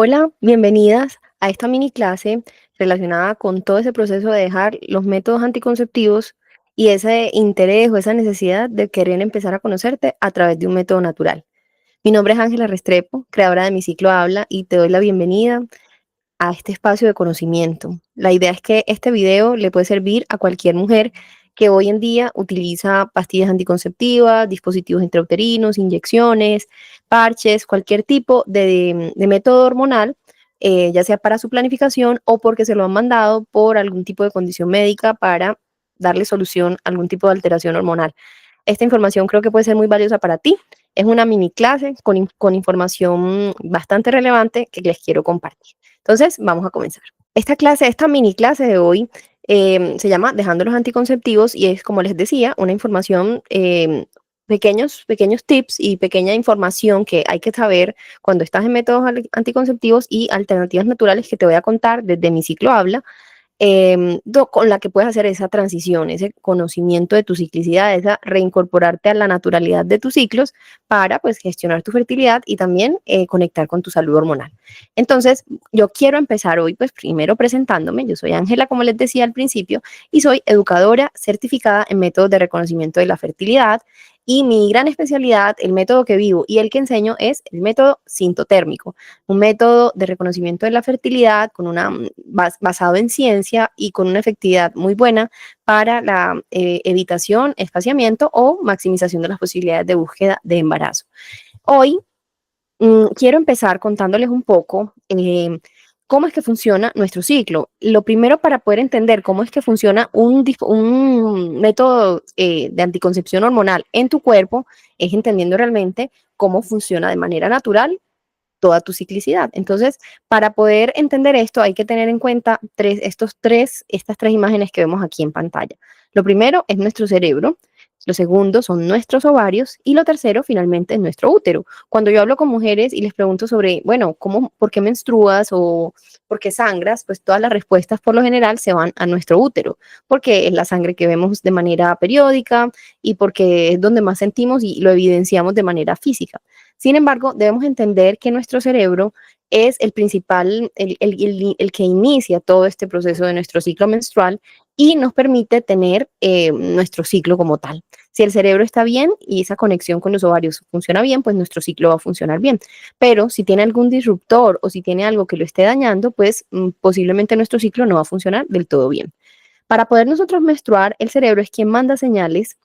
Hola, bienvenidas a esta mini clase relacionada con todo ese proceso de dejar los métodos anticonceptivos y ese interés o esa necesidad de querer empezar a conocerte a través de un método natural. Mi nombre es Ángela Restrepo, creadora de Mi Ciclo Habla, y te doy la bienvenida a este espacio de conocimiento. La idea es que este video le puede servir a cualquier mujer que hoy en día utiliza pastillas anticonceptivas, dispositivos intrauterinos, inyecciones, parches, cualquier tipo de método hormonal, ya sea para su planificación o porque se lo han mandado por algún tipo de condición médica para darle solución a algún tipo de alteración hormonal. Esta información creo que puede ser muy valiosa para ti. Es una mini clase con información bastante relevante que les quiero compartir. Entonces, vamos a comenzar. Esta mini clase de hoy se llama Dejando los anticonceptivos y es, como les decía, una información, pequeños tips y pequeña información que hay que saber cuando estás en métodos anticonceptivos y alternativas naturales que te voy a contar desde Mi Ciclo Habla, con la que puedes hacer esa transición, ese conocimiento de tu ciclicidad, esa reincorporarte a la naturalidad de tus ciclos para pues gestionar tu fertilidad y también conectar con tu salud hormonal. Entonces, yo quiero empezar hoy pues primero presentándome. Yo soy Ángela, como les decía al principio, y soy educadora certificada en métodos de reconocimiento de la fertilidad. Y mi gran especialidad, el método que vivo y el que enseño, es el método sintotérmico, un método de reconocimiento de la fertilidad con basado en ciencia y con una efectividad muy buena para la evitación, espaciamiento o maximización de las posibilidades de búsqueda de embarazo. Hoy quiero empezar contándoles un poco cómo es que funciona nuestro ciclo. Lo primero, para poder entender cómo es que funciona un método de anticoncepción hormonal en tu cuerpo, es entendiendo realmente cómo funciona de manera natural toda tu ciclicidad. Entonces, para poder entender esto, hay que tener en cuenta estas tres imágenes que vemos aquí en pantalla. Lo primero es nuestro cerebro, lo segundo son nuestros ovarios y lo tercero, finalmente, es nuestro útero. Cuando yo hablo con mujeres y les pregunto sobre, bueno, por qué menstruas o por qué sangras, pues todas las respuestas por lo general se van a nuestro útero, porque es la sangre que vemos de manera periódica y porque es donde más sentimos y lo evidenciamos de manera física. Sin embargo, debemos entender que nuestro cerebro es el principal, el que inicia todo este proceso de nuestro ciclo menstrual y nos permite tener nuestro ciclo como tal. Si el cerebro está bien y esa conexión con los ovarios funciona bien, pues nuestro ciclo va a funcionar bien. Pero si tiene algún disruptor o si tiene algo que lo esté dañando, pues posiblemente nuestro ciclo no va a funcionar del todo bien. Para poder nosotros menstruar, el cerebro es quien manda señales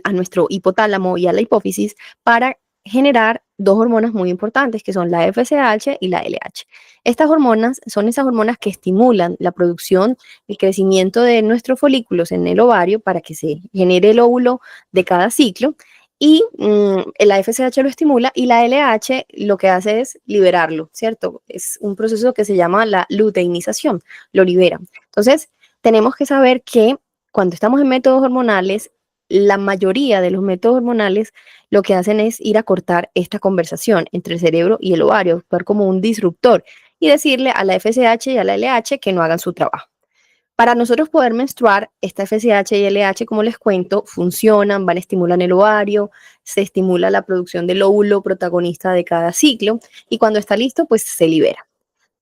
a nuestro hipotálamo y a la hipófisis para generar dos hormonas muy importantes, que son la FSH y la LH. Estas hormonas son esas hormonas que estimulan la producción, el crecimiento de nuestros folículos en el ovario para que se genere el óvulo de cada ciclo. Y la FSH lo estimula y la LH lo que hace es liberarlo, ¿cierto? Es un proceso que se llama la luteinización, lo libera. Entonces, tenemos que saber que cuando estamos en métodos hormonales, la mayoría de los métodos hormonales lo que hacen es ir a cortar esta conversación entre el cerebro y el ovario, actuar como un disruptor y decirle a la FSH y a la LH que no hagan su trabajo. Para nosotros poder menstruar, esta FSH y LH, como les cuento, funcionan, estimulan el ovario, se estimula la producción del óvulo protagonista de cada ciclo y cuando está listo, pues se libera.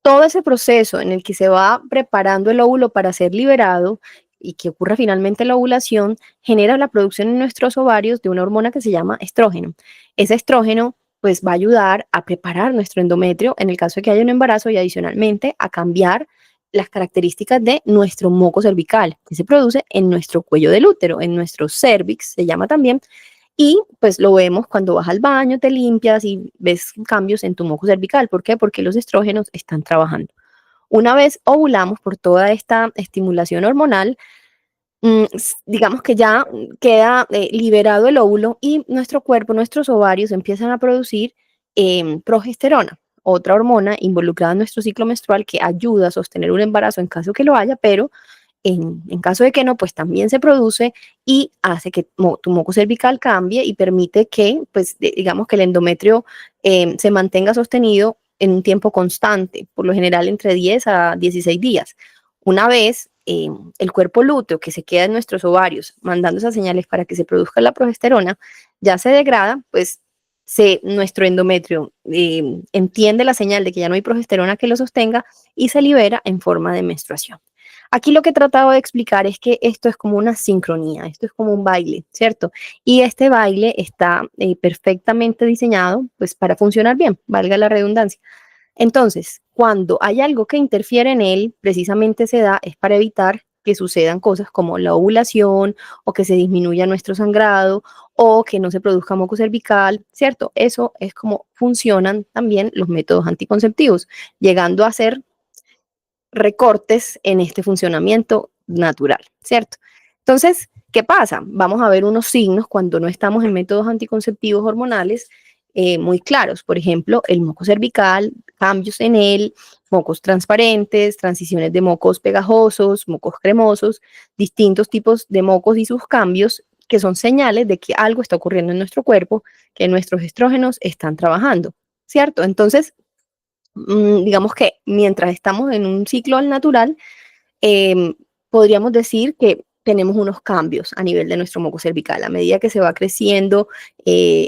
Todo ese proceso en el que se va preparando el óvulo para ser liberado y que ocurra finalmente la ovulación, genera la producción en nuestros ovarios de una hormona que se llama estrógeno. Ese estrógeno pues va a ayudar a preparar nuestro endometrio en el caso de que haya un embarazo y adicionalmente a cambiar las características de nuestro moco cervical, que se produce en nuestro cuello del útero, en nuestro cervix, se llama también, y pues lo vemos cuando vas al baño, te limpias y ves cambios en tu moco cervical. ¿Por qué? Porque los estrógenos están trabajando. Una vez ovulamos por toda esta estimulación hormonal, digamos que ya queda liberado el óvulo y nuestro cuerpo, nuestros ovarios empiezan a producir progesterona, otra hormona involucrada en nuestro ciclo menstrual que ayuda a sostener un embarazo en caso que lo haya, pero en caso de que no, pues también se produce y hace que tu moco cervical cambie y permite que, pues, digamos que el endometrio se mantenga sostenido en un tiempo constante, por lo general entre 10 a 16 días. Una vez el cuerpo lúteo que se queda en nuestros ovarios mandando esas señales para que se produzca la progesterona ya se degrada, pues nuestro endometrio entiende la señal de que ya no hay progesterona que lo sostenga y se libera en forma de menstruación. Aquí lo que he tratado de explicar es que esto es como una sincronía, esto es como un baile, ¿cierto? Y este baile está perfectamente diseñado pues para funcionar bien, valga la redundancia. Entonces, cuando hay algo que interfiere en él, precisamente se da, es para evitar que sucedan cosas como la ovulación o que se disminuya nuestro sangrado o que no se produzca moco cervical, ¿cierto? Eso es como funcionan también los métodos anticonceptivos, llegando a ser recortes en este funcionamiento natural, ¿cierto? Entonces, ¿qué pasa? Vamos a ver unos signos cuando no estamos en métodos anticonceptivos hormonales muy claros. Por ejemplo, el moco cervical, cambios en él, mocos transparentes, transiciones de mocos pegajosos, mocos cremosos, distintos tipos de mocos y sus cambios que son señales de que algo está ocurriendo en nuestro cuerpo, que nuestros estrógenos están trabajando, ¿cierto? Entonces, digamos que mientras estamos en un ciclo al natural, eh, podríamos decir que tenemos unos cambios a nivel de nuestro moco cervical. A medida que se va creciendo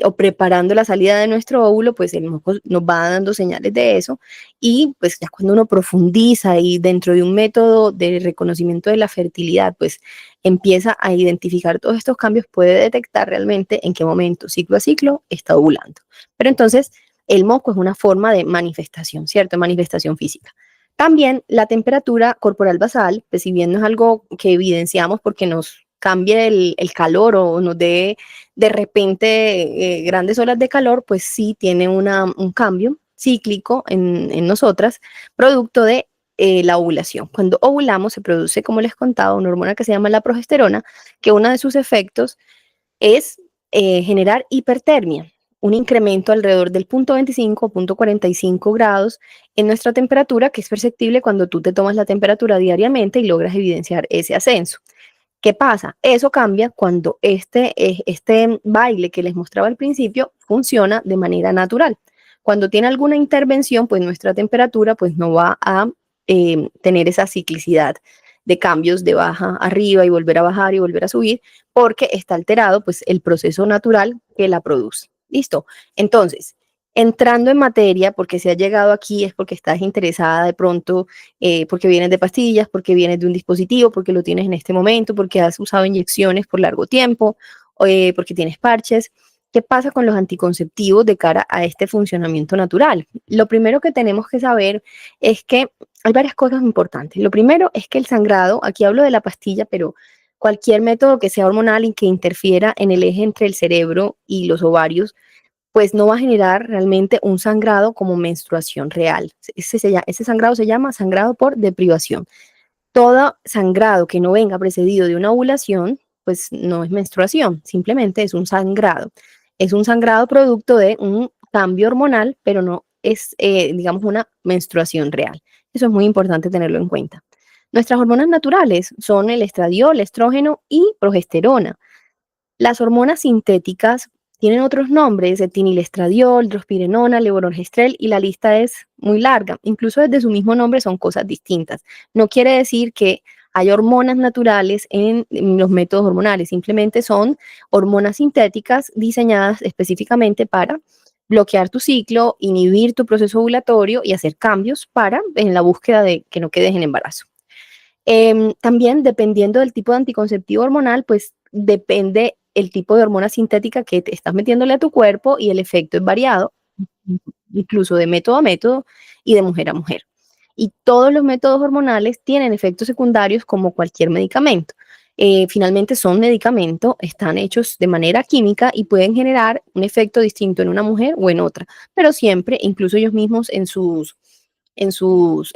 o preparando la salida de nuestro óvulo, pues el moco nos va dando señales de eso. Y pues ya cuando uno profundiza y dentro de un método de reconocimiento de la fertilidad, pues empieza a identificar todos estos cambios, puede detectar realmente en qué momento, ciclo a ciclo, está ovulando. Pero entonces, el moco es una forma de manifestación, ¿cierto? Manifestación física. También la temperatura corporal basal, pues si bien no es algo que evidenciamos porque nos cambie el calor o nos dé de repente grandes olas de calor, pues sí tiene un cambio cíclico en nosotras, producto de la ovulación. Cuando ovulamos se produce, como les contaba, una hormona que se llama la progesterona, que uno de sus efectos es generar hipertermia, un incremento alrededor del punto 25 o punto 45 grados en nuestra temperatura, que es perceptible cuando tú te tomas la temperatura diariamente y logras evidenciar ese ascenso. ¿Qué pasa? Eso cambia cuando este baile que les mostraba al principio funciona de manera natural. Cuando tiene alguna intervención, pues nuestra temperatura pues no va a tener esa ciclicidad de cambios de baja arriba y volver a bajar y volver a subir, porque está alterado pues el proceso natural que la produce. ¿Listo? Entonces, entrando en materia, porque si has llegado aquí es porque estás interesada de pronto porque vienes de pastillas, porque vienes de un dispositivo, porque lo tienes en este momento, porque has usado inyecciones por largo tiempo, porque tienes parches. ¿Qué pasa con los anticonceptivos de cara a este funcionamiento natural? Lo primero que tenemos que saber es que hay varias cosas importantes. Lo primero es que el sangrado, aquí hablo de la pastilla, pero cualquier método que sea hormonal y que interfiera en el eje entre el cerebro y los ovarios, pues no va a generar realmente un sangrado como menstruación real. Ese sangrado se llama sangrado por deprivación. Todo sangrado que no venga precedido de una ovulación, pues no es menstruación, simplemente es un sangrado. Es un sangrado producto de un cambio hormonal, pero no es, digamos, una menstruación real. Eso es muy importante tenerlo en cuenta. Nuestras hormonas naturales son el estradiol, estrógeno y progesterona. Las hormonas sintéticas tienen otros nombres, etinilestradiol, drospirenona, levonorgestrel, y la lista es muy larga. Incluso desde su mismo nombre son cosas distintas. No quiere decir que hay hormonas naturales en los métodos hormonales, simplemente son hormonas sintéticas diseñadas específicamente para bloquear tu ciclo, inhibir tu proceso ovulatorio y hacer cambios para en la búsqueda de que no quedes en embarazo. También dependiendo del tipo de anticonceptivo hormonal, pues depende el tipo de hormona sintética que te estás metiéndole a tu cuerpo y el efecto es variado, incluso de método a método y de mujer a mujer. Y todos los métodos hormonales tienen efectos secundarios como cualquier medicamento. Finalmente son medicamentos, están hechos de manera química y pueden generar un efecto distinto en una mujer o en otra, pero siempre, incluso ellos mismos en sus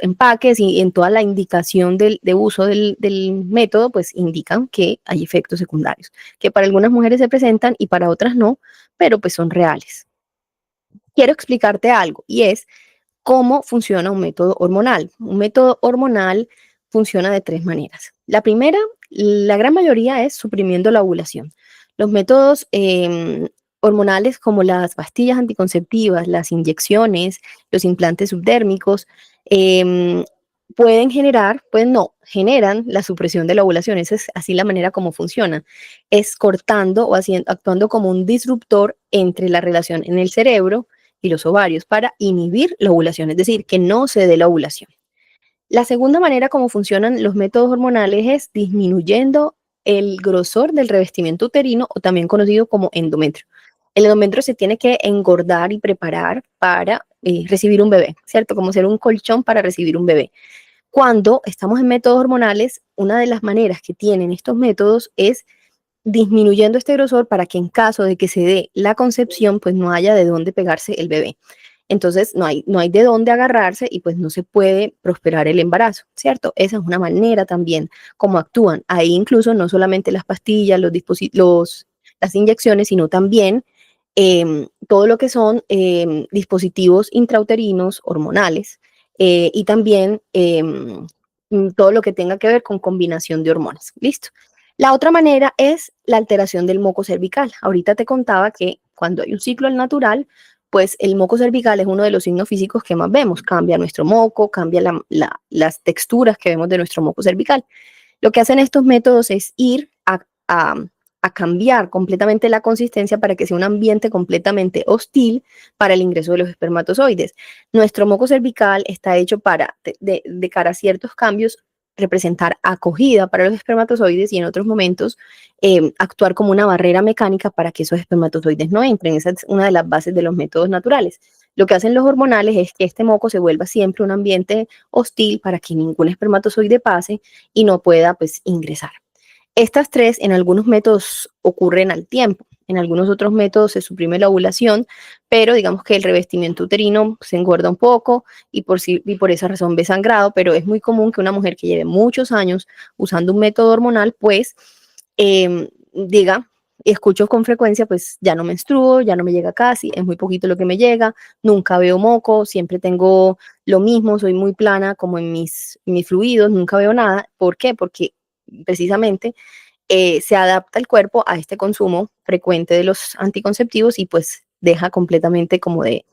empaques y en toda la indicación de uso del método, pues indican que hay efectos secundarios, que para algunas mujeres se presentan y para otras no, pero pues son reales. Quiero explicarte algo y es cómo funciona un método hormonal. Un método hormonal funciona de tres maneras. La primera, la gran mayoría es suprimiendo la ovulación. Los métodos hormonales como las pastillas anticonceptivas, las inyecciones, los implantes subdérmicos, eh, pueden generar, pues no, generan la supresión de la ovulación. Esa es así la manera como funciona. Es cortando o haciendo, actuando como un disruptor entre la relación en el cerebro y los ovarios para inhibir la ovulación, es decir, que no se dé la ovulación. La segunda manera como funcionan los métodos hormonales es disminuyendo el grosor del revestimiento uterino o también conocido como endometrio. El endometrio se tiene que engordar y preparar para recibir un bebé, ¿cierto? Como ser un colchón para recibir un bebé. Cuando estamos en métodos hormonales, una de las maneras que tienen estos métodos es disminuyendo este grosor para que en caso de que se dé la concepción, pues no haya de dónde pegarse el bebé. Entonces no hay de dónde agarrarse y pues no se puede prosperar el embarazo, ¿cierto? Esa es una manera también como actúan. Ahí incluso no solamente las pastillas, las inyecciones, sino también todo lo que son dispositivos intrauterinos hormonales y también todo lo que tenga que ver con combinación de hormonas. Listo. La otra manera es la alteración del moco cervical. Ahorita te contaba que cuando hay un ciclo al natural, pues el moco cervical es uno de los signos físicos que más vemos. Cambia nuestro moco, cambia las texturas que vemos de nuestro moco cervical. Lo que hacen estos métodos es ir a cambiar completamente la consistencia para que sea un ambiente completamente hostil para el ingreso de los espermatozoides. Nuestro moco cervical está hecho para, de cara a ciertos cambios, representar acogida para los espermatozoides y en otros momentos actuar como una barrera mecánica para que esos espermatozoides no entren. Esa es una de las bases de los métodos naturales. Lo que hacen los hormonales es que este moco se vuelva siempre un ambiente hostil para que ningún espermatozoide pase y no pueda pues ingresar. Estas tres en algunos métodos ocurren al tiempo, en algunos otros métodos se suprime la ovulación, pero digamos que el revestimiento uterino se engorda un poco y por esa razón ve sangrado, pero es muy común que una mujer que lleve muchos años usando un método hormonal, pues diga, escucho con frecuencia, pues ya no menstruo, ya no me llega casi, es muy poquito lo que me llega, nunca veo moco, siempre tengo lo mismo, soy muy plana como en mis fluidos, nunca veo nada. ¿Por qué? Porque precisamente se adapta el cuerpo a este consumo frecuente de los anticonceptivos y pues deja completamente como de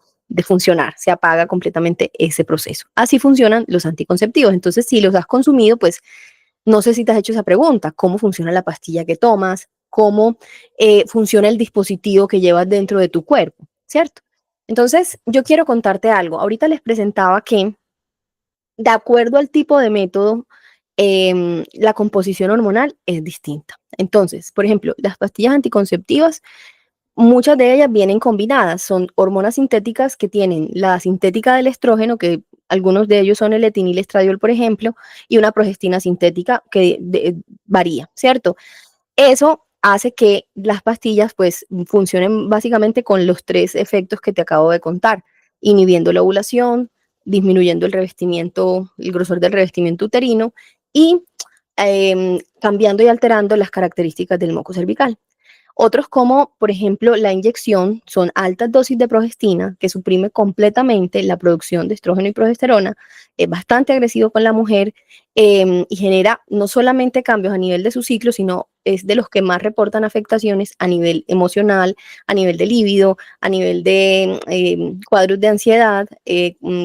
funcionar, se apaga completamente ese proceso. Así funcionan los anticonceptivos. Entonces, si los has consumido, pues no sé si te has hecho esa pregunta, ¿cómo funciona la pastilla que tomas? ¿Cómo funciona el dispositivo que llevas dentro de tu cuerpo? ¿Cierto? Entonces, yo quiero contarte algo. Ahorita les presentaba que de acuerdo al tipo de método, la composición hormonal es distinta. Entonces, por ejemplo, las pastillas anticonceptivas, muchas de ellas vienen combinadas, son hormonas sintéticas que tienen la sintética del estrógeno, que algunos de ellos son el etinilestradiol, por ejemplo, y una progestina sintética que varía, ¿cierto? Eso hace que las pastillas pues funcionen básicamente con los tres efectos que te acabo de contar, inhibiendo la ovulación, disminuyendo el revestimiento, el grosor del revestimiento uterino y cambiando y alterando las características del moco cervical. Otros como, por ejemplo, la inyección son altas dosis de progestina que suprime completamente la producción de estrógeno y progesterona, es bastante agresivo con la mujer y genera no solamente cambios a nivel de su ciclo, sino es de los que más reportan afectaciones a nivel emocional, a nivel de líbido, a nivel de cuadros de ansiedad,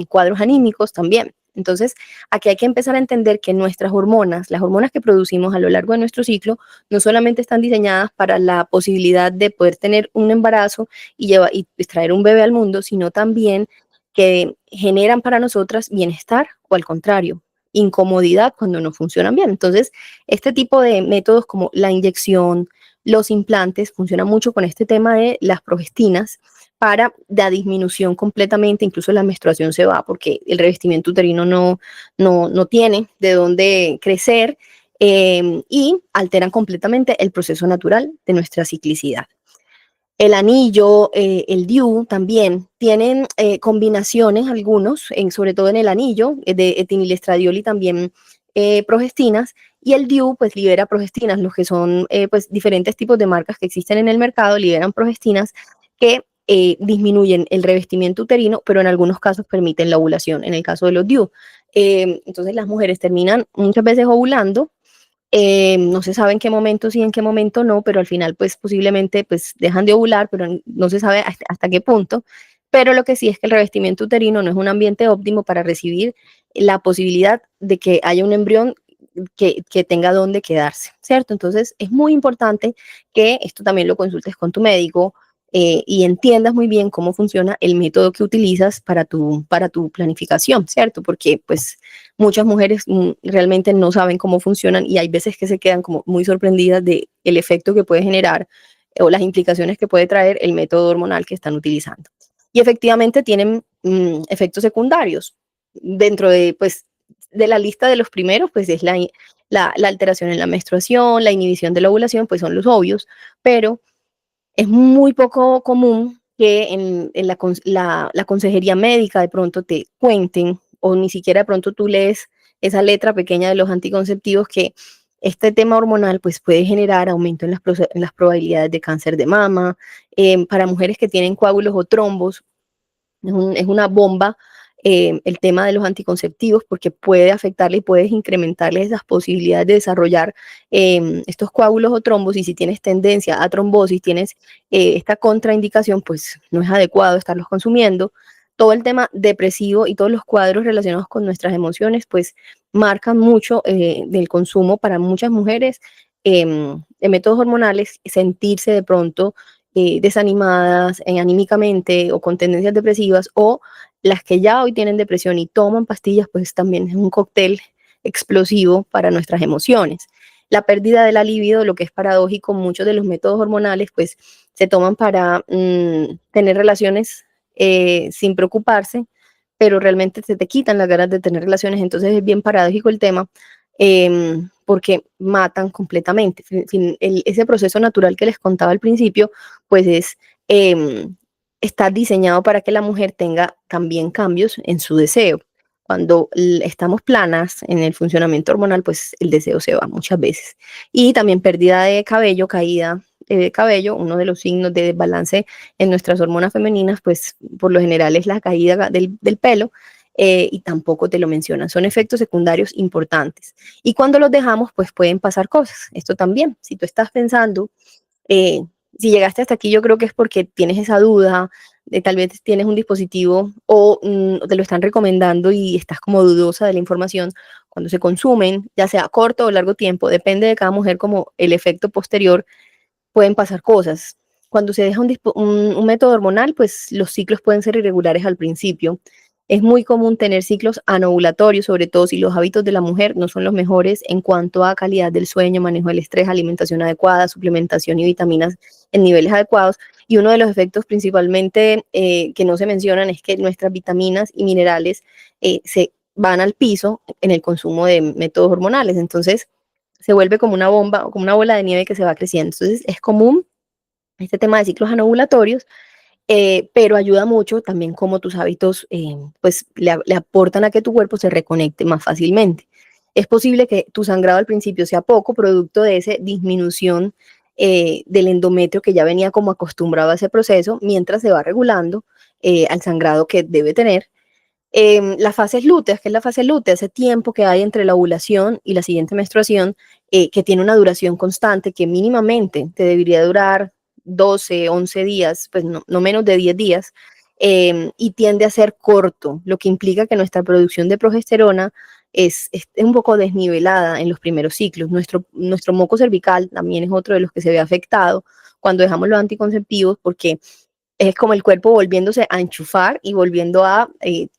cuadros anímicos también. Entonces, aquí hay que empezar a entender que nuestras hormonas, las hormonas que producimos a lo largo de nuestro ciclo, no solamente están diseñadas para la posibilidad de poder tener un embarazo y traer un bebé al mundo, sino también que generan para nosotras bienestar o al contrario, incomodidad cuando no funcionan bien. Entonces, este tipo de métodos como la inyección, los implantes, funcionan mucho con este tema de las progestinas para la disminución completamente, incluso la menstruación se va porque el revestimiento uterino no tiene de dónde crecer y alteran completamente el proceso natural de nuestra ciclicidad. El anillo, el DIU también tienen combinaciones, algunos, sobre todo en el anillo, de etinilestradiol y también progestinas, y el DIU pues libera progestinas, los que son pues diferentes tipos de marcas que existen en el mercado liberan progestinas que disminuyen el revestimiento uterino, pero en algunos casos permiten la ovulación, en el caso de los DIU. Entonces las mujeres terminan muchas veces ovulando, no se sabe en qué momento sí, en qué momento no, pero al final pues posiblemente pues dejan de ovular, pero no se sabe hasta qué punto. pero lo que sí es que el revestimiento uterino no es un ambiente óptimo para recibir la posibilidad de que haya un embrión que tenga dónde quedarse, ¿cierto? Entonces es muy importante que esto también lo consultes con tu médico y entiendas muy bien cómo funciona el método que utilizas para tu planificación, ¿cierto? Porque pues muchas mujeres realmente no saben cómo funcionan y hay veces que se quedan como muy sorprendidas de el efecto que puede generar o las implicaciones que puede traer el método hormonal que están utilizando. Y efectivamente tienen efectos secundarios. Dentro de, pues, de la lista de los primeros, pues es la alteración en la menstruación, la inhibición de la ovulación, pues son los obvios, pero es muy poco común que en la consejería médica de pronto te cuenten o ni siquiera de pronto tú lees esa letra pequeña de los anticonceptivos que este tema hormonal pues puede generar aumento en las probabilidades de cáncer de mama, para mujeres que tienen coágulos o trombos, es una bomba el tema de los anticonceptivos porque puede afectarle y puedes incrementarle esas posibilidades de desarrollar estos coágulos o trombos y si tienes tendencia a trombosis, tienes esta contraindicación, pues no es adecuado estarlos consumiendo. Todo el tema depresivo y todos los cuadros relacionados con nuestras emociones, pues marcan mucho del consumo para muchas mujeres de métodos hormonales, sentirse de pronto desanimadas anímicamente o con tendencias depresivas o las que ya hoy tienen depresión y toman pastillas, pues también es un cóctel explosivo para nuestras emociones. La pérdida de la libido, lo que es paradójico, muchos de los métodos hormonales, pues se toman para tener relaciones sin preocuparse, pero realmente se te quitan las ganas de tener relaciones, entonces es bien paradójico el tema, porque matan completamente. Ese proceso natural que les contaba al principio, pues eh, está diseñado para que la mujer tenga también cambios en su deseo. Cuando estamos planas en el funcionamiento hormonal, pues el deseo se va muchas veces. Y también pérdida de cabello, caída de cabello, uno de los signos de desbalance en nuestras hormonas femeninas, pues por lo general es la caída del pelo y tampoco te lo mencionan. Son efectos secundarios importantes. Y cuando los dejamos, pues pueden pasar cosas. Esto también, si tú estás pensando eh, si llegaste hasta aquí, yo creo que es porque tienes esa duda, de tal vez tienes un dispositivo o te lo están recomendando y estás como dudosa de la información. Cuando se consumen, ya sea a corto o largo tiempo, depende de cada mujer como el efecto posterior pueden pasar cosas. Cuando se deja un método hormonal, pues los ciclos pueden ser irregulares al principio. Es muy común tener ciclos anovulatorios, sobre todo si los hábitos de la mujer no son los mejores en cuanto a calidad del sueño, manejo del estrés, alimentación adecuada, suplementación y vitaminas en niveles adecuados. Y uno de los efectos principalmente que no se mencionan es que nuestras vitaminas y minerales se van al piso en el consumo de métodos hormonales. Entonces, se vuelve como una bomba o como una bola de nieve que se va creciendo. Entonces es común este tema de ciclos anovulatorios, pero ayuda mucho también como tus hábitos pues le aportan a que tu cuerpo se reconecte más fácilmente. Es posible que tu sangrado al principio sea poco, producto de esa disminución del endometrio que ya venía como acostumbrado a ese proceso, mientras se va regulando al sangrado que debe tener las fases lúteas, que es la fase lútea, ese tiempo que hay entre la ovulación y la siguiente menstruación, que tiene una duración constante, que mínimamente te debería durar 12, 11 días, pues no menos de 10 días, y tiende a ser corto, lo que implica que nuestra producción de progesterona es un poco desnivelada en los primeros ciclos. Nuestro moco cervical también es otro de los que se ve afectado cuando dejamos los anticonceptivos, porque es como el cuerpo volviéndose a enchufar y volviendo a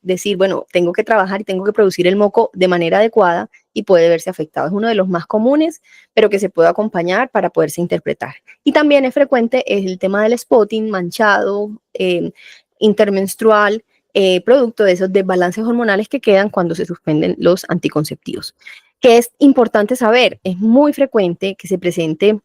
decir, bueno, tengo que trabajar y tengo que producir el moco de manera adecuada y puede verse afectado. Es uno de los más comunes, pero que se puede acompañar para poderse interpretar. Y también es frecuente el tema del spotting, manchado, intermenstrual, producto de esos desbalances hormonales que quedan cuando se suspenden los anticonceptivos. Que es importante saber, es muy frecuente que se presente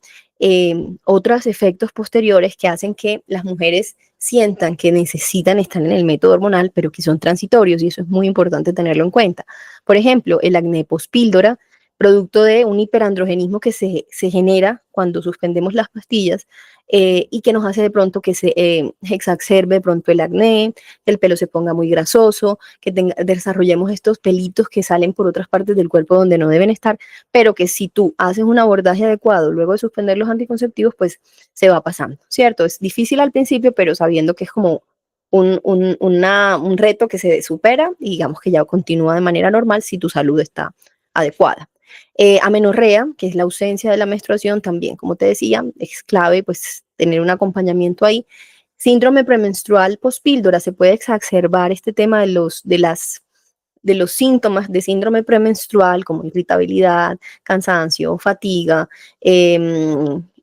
otros efectos posteriores que hacen que las mujeres sientan que necesitan estar en el método hormonal, pero que son transitorios y eso es muy importante tenerlo en cuenta. Por ejemplo, el acné pospíldora, producto de un hiperandrogenismo que se genera cuando suspendemos las pastillas y que nos hace de pronto que se exacerbe de pronto el acné, que el pelo se ponga muy grasoso, que desarrollemos estos pelitos que salen por otras partes del cuerpo donde no deben estar, pero que si tú haces un abordaje adecuado luego de suspender los anticonceptivos, pues se va pasando, ¿cierto? Es difícil al principio, pero sabiendo que es como un reto que se supera y digamos que ya continúa de manera normal si tu salud está adecuada. Amenorrea, que es la ausencia de la menstruación, también, como te decía, es clave pues tener un acompañamiento ahí. Síndrome premenstrual pospíldora, se puede exacerbar este tema de los síntomas de síndrome premenstrual como irritabilidad, cansancio, fatiga,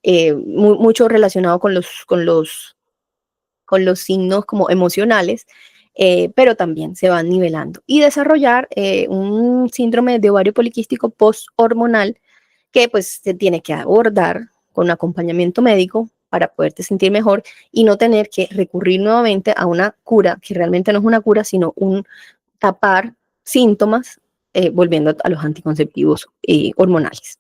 mucho relacionado con los signos como emocionales, pero también se van nivelando. Y desarrollar un síndrome de ovario poliquístico posthormonal que pues se tiene que abordar con acompañamiento médico para poderte sentir mejor y no tener que recurrir nuevamente a una cura, que realmente no es una cura, sino un tapar síntomas volviendo a los anticonceptivos hormonales.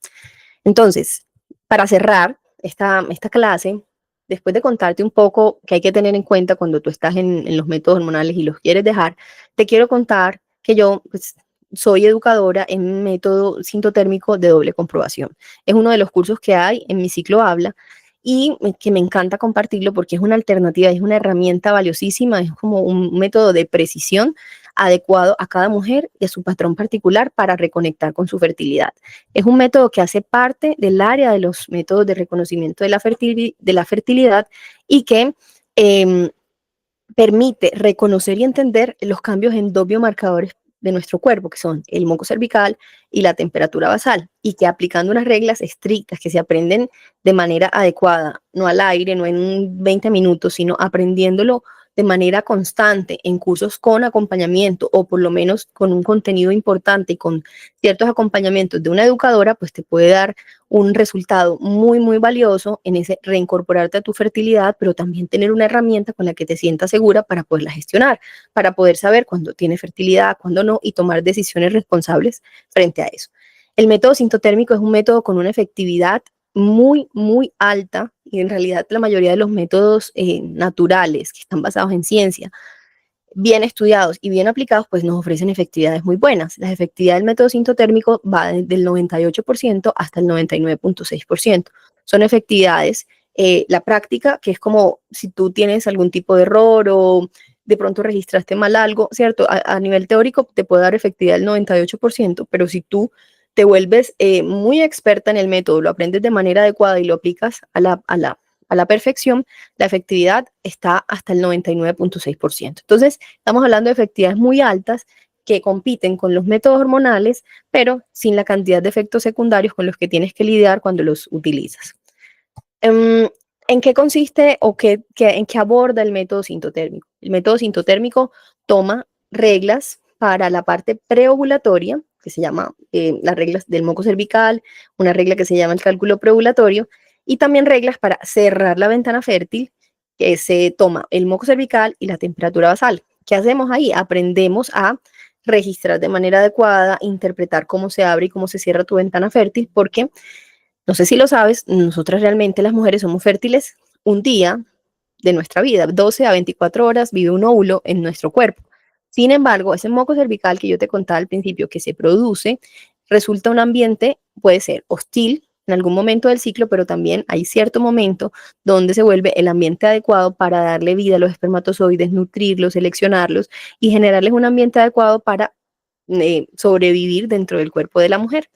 Entonces, para cerrar esta clase, después de contarte un poco qué hay que tener en cuenta cuando tú estás en los métodos hormonales y los quieres dejar, te quiero contar que yo pues, soy educadora en método sintotérmico de doble comprobación. Es uno de los cursos que hay en mi ciclo Habla y que me encanta compartirlo porque es una alternativa, es una herramienta valiosísima, es como un método de precisión adecuado a cada mujer y a su patrón particular para reconectar con su fertilidad. Es un método que hace parte del área de los métodos de reconocimiento de la fertilidad y que permite reconocer y entender los cambios endobiomarcadores de nuestro cuerpo, que son el moco cervical y la temperatura basal, y que aplicando unas reglas estrictas que se aprenden de manera adecuada, no al aire, no en 20 minutos, sino aprendiéndolo de manera constante en cursos con acompañamiento o por lo menos con un contenido importante y con ciertos acompañamientos de una educadora, pues te puede dar un resultado muy, muy valioso en ese reincorporarte a tu fertilidad, pero también tener una herramienta con la que te sientas segura para poderla gestionar, para poder saber cuándo tienes fertilidad, cuándo no, y tomar decisiones responsables frente a eso. El método sintotérmico es un método con una efectividad muy, muy alta y en realidad la mayoría de los métodos naturales que están basados en ciencia bien estudiados y bien aplicados, pues nos ofrecen efectividades muy buenas. La efectividad del método sintotérmico va del 98% hasta el 99.6%. Son efectividades, la práctica, que es como si tú tienes algún tipo de error o de pronto registraste mal algo, ¿cierto? A nivel teórico te puede dar efectividad del 98%, pero si tú te vuelves muy experta en el método, lo aprendes de manera adecuada y lo aplicas a la perfección, la efectividad está hasta el 99.6%. Entonces, estamos hablando de efectividades muy altas que compiten con los métodos hormonales, pero sin la cantidad de efectos secundarios con los que tienes que lidiar cuando los utilizas. ¿En qué consiste o en qué aborda el método sintotérmico? El método sintotérmico toma reglas para la parte preovulatoria, que se llama las reglas del moco cervical, una regla que se llama el cálculo preovulatorio, y también reglas para cerrar la ventana fértil, que se toma el moco cervical y la temperatura basal. ¿Qué hacemos ahí? Aprendemos a registrar de manera adecuada, interpretar cómo se abre y cómo se cierra tu ventana fértil, porque no sé si lo sabes, nosotras realmente las mujeres somos fértiles un día de nuestra vida, 12 a 24 horas vive un óvulo en nuestro cuerpo. Sin embargo, ese moco cervical que yo te contaba al principio que se produce, resulta un ambiente, puede ser hostil en algún momento del ciclo, pero también hay cierto momento donde se vuelve el ambiente adecuado para darle vida a los espermatozoides, nutrirlos, seleccionarlos y generarles un ambiente adecuado para sobrevivir dentro del cuerpo de la mujer.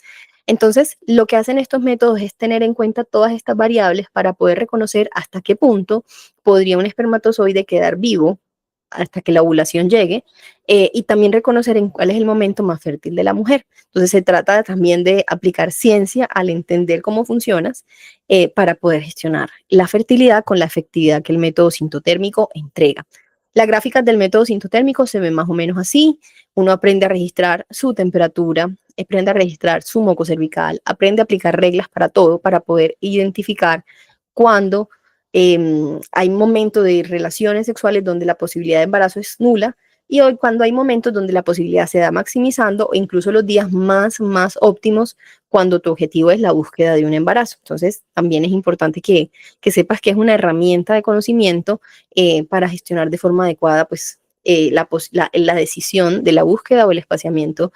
Entonces, lo que hacen estos métodos es tener en cuenta todas estas variables para poder reconocer hasta qué punto podría un espermatozoide quedar vivo hasta que la ovulación llegue y también reconocer en cuál es el momento más fértil de la mujer. Entonces, se trata también de aplicar ciencia al entender cómo funcionas para poder gestionar la fertilidad con la efectividad que el método sintotérmico entrega. Las gráficas del método sintotérmico se ven más o menos así. Uno aprende a registrar su temperatura, aprende a registrar su moco cervical, aprende a aplicar reglas para todo, para poder identificar cuando hay momentos de relaciones sexuales donde la posibilidad de embarazo es nula y hoy cuando hay momentos donde la posibilidad se da maximizando o incluso los días más óptimos cuando tu objetivo es la búsqueda de un embarazo. Entonces, también es importante que sepas que es una herramienta de conocimiento para gestionar de forma adecuada pues, la decisión de la búsqueda o el espaciamiento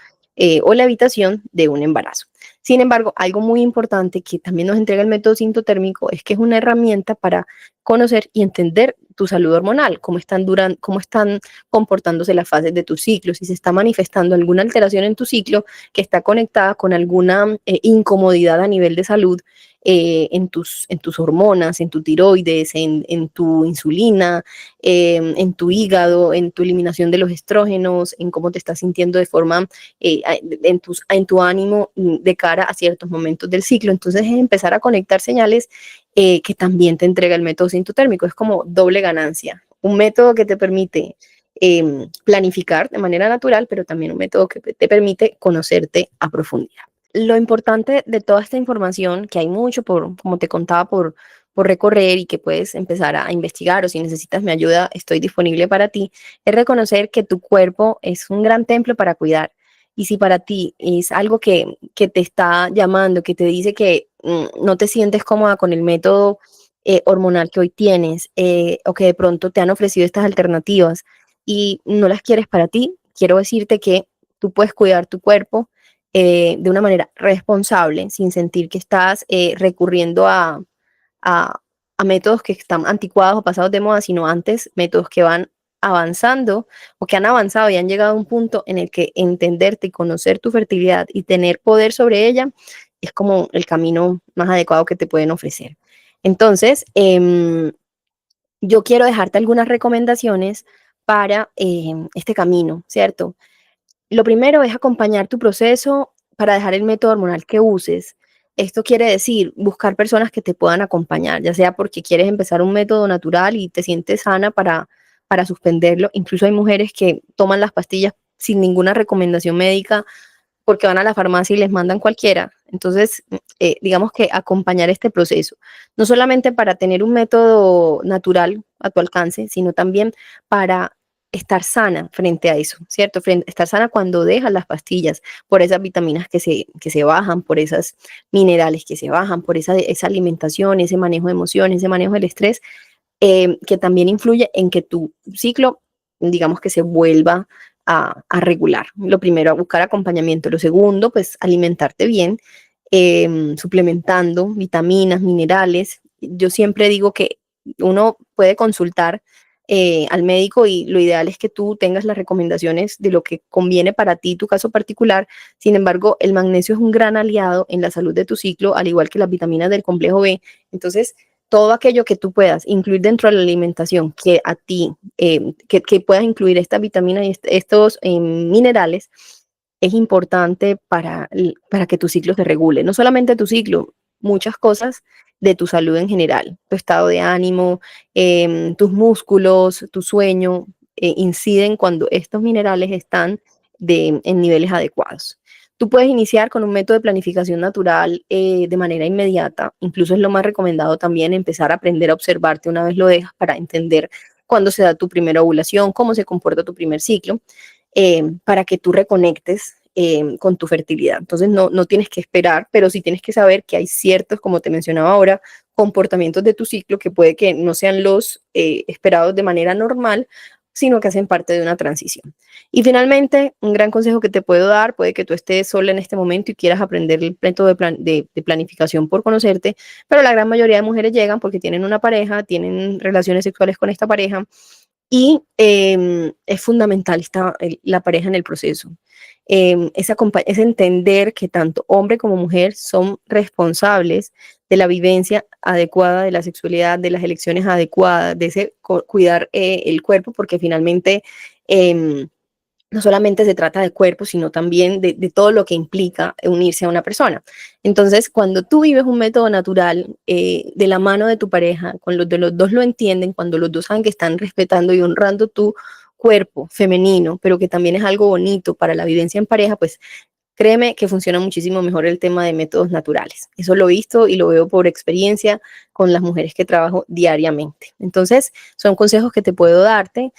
o la evitación de un embarazo. Sin embargo, algo muy importante que también nos entrega el método sintotérmico es que es una herramienta para conocer y entender tu salud hormonal, cómo están comportándose las fases de tu ciclo, si se está manifestando alguna alteración en tu ciclo que está conectada con alguna incomodidad a nivel de salud en tus hormonas, en tu tiroides, en tu insulina, en tu hígado, en tu eliminación de los estrógenos, en cómo te estás sintiendo de forma, en tu ánimo de cara a ciertos momentos del ciclo. Entonces es empezar a conectar señales que también te entrega el método sintotérmico. Es como doble ganancia. Un método que te permite planificar de manera natural, pero también un método que te permite conocerte a profundidad. Lo importante de toda esta información, que hay mucho, como te contaba, por recorrer y que puedes empezar a investigar o si necesitas mi ayuda, estoy disponible para ti, es reconocer que tu cuerpo es un gran templo para cuidar. Y si para ti es algo que te está llamando, que te dice que no te sientes cómoda con el método hormonal que hoy tienes o que de pronto te han ofrecido estas alternativas y no las quieres para ti, quiero decirte que tú puedes cuidar tu cuerpo de una manera responsable, sin sentir que estás recurriendo a, a métodos que están anticuados o pasados de moda, sino antes métodos que van avanzando o que han avanzado y han llegado a un punto en el que entenderte y conocer tu fertilidad y tener poder sobre ella es como el camino más adecuado que te pueden ofrecer. Entonces, yo quiero dejarte algunas recomendaciones para este camino, ¿cierto? Lo primero es acompañar tu proceso para dejar el método hormonal que uses. Esto quiere decir buscar personas que te puedan acompañar, ya sea porque quieres empezar un método natural y te sientes sana para suspenderlo. Incluso hay mujeres que toman las pastillas sin ninguna recomendación médica porque van a la farmacia y les mandan cualquiera. Entonces, digamos que acompañar este proceso, no solamente para tener un método natural a tu alcance, sino también para estar sana frente a eso, ¿cierto? Estar sana cuando dejas las pastillas, por esas vitaminas que se bajan, por esos minerales que se bajan, por esa alimentación, ese manejo de emociones, ese manejo del estrés, que también influye en que tu ciclo, digamos que se vuelva regular. Lo primero, a buscar acompañamiento. Lo segundo, pues alimentarte bien, suplementando vitaminas, minerales. Yo siempre digo que uno puede consultar al médico y lo ideal es que tú tengas las recomendaciones de lo que conviene para ti, tu caso particular. Sin embargo, el magnesio es un gran aliado en la salud de tu ciclo, al igual que las vitaminas del complejo B. Entonces, todo aquello que tú puedas incluir dentro de la alimentación que a ti, que puedas incluir estas vitaminas y estos minerales, es importante para que tu ciclo se regule. No solamente tu ciclo, muchas cosas de tu salud en general, tu estado de ánimo, tus músculos, tu sueño, inciden cuando estos minerales están en niveles adecuados. Tú puedes iniciar con un método de planificación natural de manera inmediata. Incluso es lo más recomendado también empezar a aprender a observarte una vez lo dejas para entender cuándo se da tu primera ovulación, cómo se comporta tu primer ciclo, para que tú reconectes con tu fertilidad. Entonces no tienes que esperar, pero sí tienes que saber que hay ciertos, como te mencionaba ahora, comportamientos de tu ciclo que puede que no sean los esperados de manera normal, sino que hacen parte de una transición. Y finalmente, un gran consejo que te puedo dar, puede que tú estés sola en este momento y quieras aprender el método de planificación por conocerte, pero la gran mayoría de mujeres llegan porque tienen una pareja, tienen relaciones sexuales con esta pareja y es fundamental la pareja en el proceso. Es entender que tanto hombre como mujer son responsables de la vivencia adecuada de la sexualidad, de las elecciones adecuadas, de ese cuidar el cuerpo, porque finalmente no solamente se trata de cuerpo, sino también de todo lo que implica unirse a una persona. Entonces, cuando tú vives un método natural de la mano de tu pareja, cuando los dos lo entienden, cuando los dos saben que están respetando y honrando tu cuerpo femenino, pero que también es algo bonito para la vivencia en pareja, pues créeme que funciona muchísimo mejor el tema de métodos naturales. Eso lo he visto y lo veo por experiencia con las mujeres que trabajo diariamente. Entonces, son consejos que puedo darte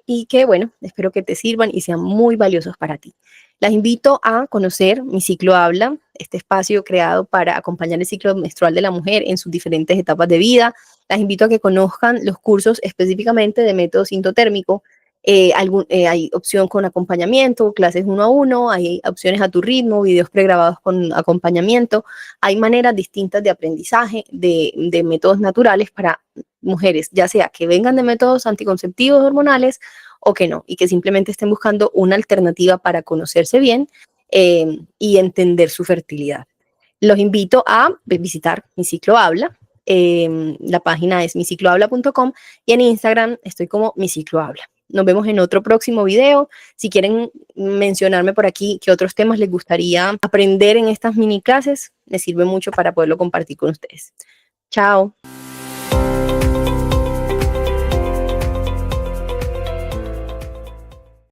y que, bueno, espero que te sirvan y sean muy valiosos para ti. Las invito a conocer Mi Ciclo Habla, este espacio creado para acompañar el ciclo menstrual de la mujer en sus diferentes etapas de vida. Las invito a que conozcan los cursos específicamente de método sintotérmico Hay opción con acompañamiento, clases uno a uno, hay opciones a tu ritmo, videos pregrabados con acompañamiento. Hay maneras distintas de aprendizaje de métodos naturales para mujeres, ya sea que vengan de métodos anticonceptivos hormonales o que no, y que simplemente estén buscando una alternativa para conocerse bien y entender su fertilidad. Los invito a visitar Mi Ciclo Habla. La página es miciclohabla.com y en Instagram estoy como Mi Ciclo Habla. Nos vemos en otro próximo video. Si quieren mencionarme por aquí qué otros temas les gustaría aprender en estas mini clases, me sirve mucho para poderlo compartir con ustedes. Chao.